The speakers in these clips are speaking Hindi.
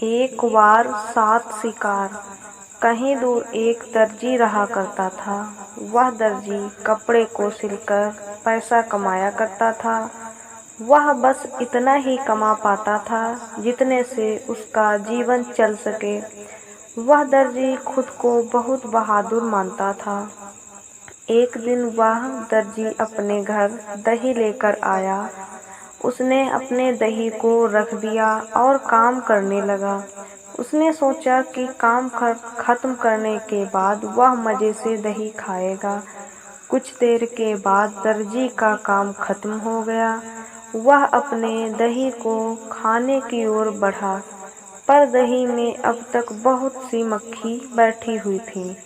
एक बार 7 शिकार। कहीं दूर एक दर्जी रहा करता था। वह दर्जी कपड़े को सिलकर पैसा कमाया करता था। वह बस इतना ही कमा पाता था जितने से उसका जीवन चल सके। वह दर्जी खुद को बहुत बहादुर मानता था। एक दिन वह दर्जी अपने घर दही लेकर आया। उसने अपने दही को रख दिया और काम करने लगा। उसने सोचा कि काम खत्म करने के बाद वह मज़े से दही खाएगा। कुछ देर के बाद दर्जी का काम खत्म हो गया। वह अपने दही को खाने की ओर बढ़ा, पर दही में अब तक बहुत सी मक्खी बैठी हुई थी।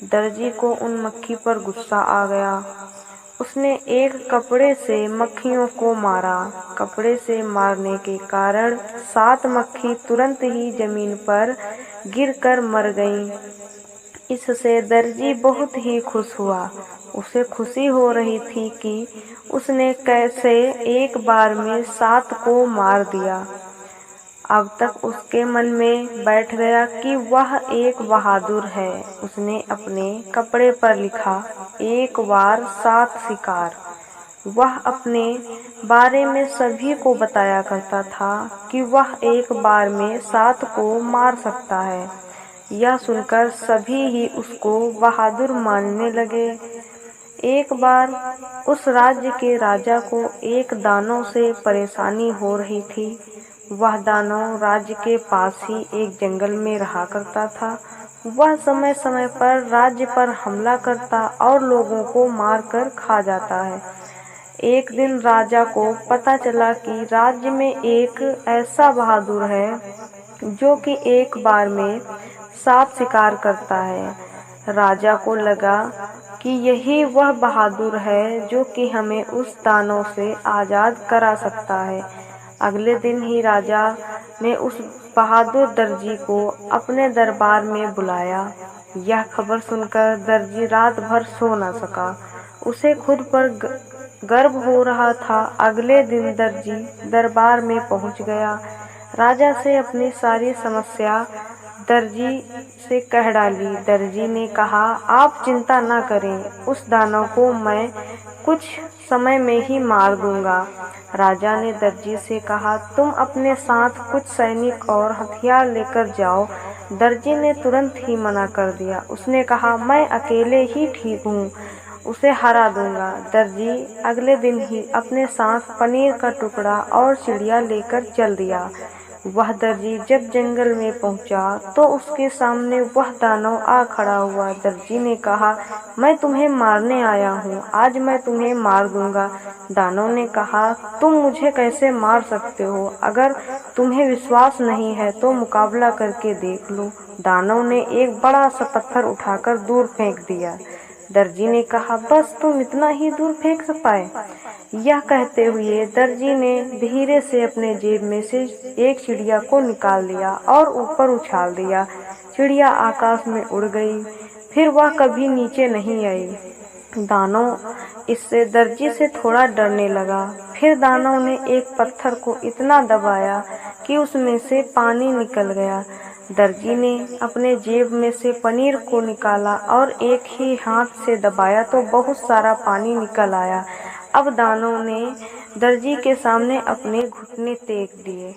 दर्जी को उन मक्खी पर गुस्सा आ गया। उसने एक कपड़े से मक्खियों को मारा। कपड़े से मारने के कारण 7 मक्खी तुरंत ही जमीन पर गिरकर मर गईं। इससे दर्जी बहुत ही खुश हुआ। उसे खुशी हो रही थी कि उसने कैसे एक बार में 7 को मार दिया। अब तक उसके मन में बैठ गया कि वह एक बहादुर है। उसने अपने कपड़े पर लिखा, एक बार 7 शिकार। वह अपने बारे में सभी को बताया करता था कि वह एक बार में 7 को मार सकता है। यह सुनकर सभी ही उसको बहादुर मानने लगे। एक बार उस राज्य के राजा को एक दानव से परेशानी हो रही थी। वह दानव राज्य के पास ही एक जंगल में रहा करता था। वह समय समय पर राज्य पर हमला करता और लोगों को मारकर खा जाता है। एक दिन राजा को पता चला कि राज्य में एक ऐसा बहादुर है जो कि एक बार में 7 शिकार करता है। राजा को लगा कि यही वह बहादुर है जो कि हमें उस दानव से आज़ाद करा सकता है। अगले दिन ही राजा ने उस बहादुर दर्जी को अपने दरबार में बुलाया। यह खबर सुनकर दर्जी रात भर सो न सका। उसे खुद पर गर्व हो रहा था। अगले दिन दर्जी दरबार में पहुंच गया। राजा से अपनी सारी समस्या दर्जी से कह डाली। दर्जी ने कहा, आप चिंता न करें, उस दानव को मैं कुछ समय में ही मार दूंगा। राजा ने दर्जी से कहा, तुम अपने साथ कुछ सैनिक और हथियार लेकर जाओ। दर्जी ने तुरंत ही मना कर दिया। उसने कहा, मैं अकेले ही ठीक हूँ, उसे हरा दूंगा। दर्जी अगले दिन ही अपने साथ पनीर का टुकड़ा और चिड़िया लेकर चल दिया। वह दर्जी जब जंगल में पहुंचा तो उसके सामने वह दानव आ खड़ा हुआ। दर्जी ने कहा, मैं तुम्हें मारने आया हूँ, आज मैं तुम्हें मार दूंगा। दानव ने कहा, तुम मुझे कैसे मार सकते हो? अगर तुम्हें विश्वास नहीं है तो मुकाबला करके देख लो। दानव ने एक बड़ा सा पत्थर उठाकर दूर फेंक दिया। दर्जी ने कहा, बस तुम इतना ही दूर फेंक पाए? यह कहते हुए दर्जी ने धीरे से अपने जेब में से एक चिड़िया को निकाल लिया और ऊपर उछाल दिया। चिड़िया आकाश में उड़ गई, फिर वह कभी नीचे नहीं आई। दानव इससे दर्जी से थोड़ा डरने लगा। फिर दानव ने एक पत्थर को इतना दबाया कि उसमें से पानी निकल गया। दर्जी ने अपने जेब में से पनीर को निकाला और एक ही हाथ से दबाया तो बहुत सारा पानी निकल आया। अब दानव ने दर्जी के सामने अपने घुटने टेक दिए।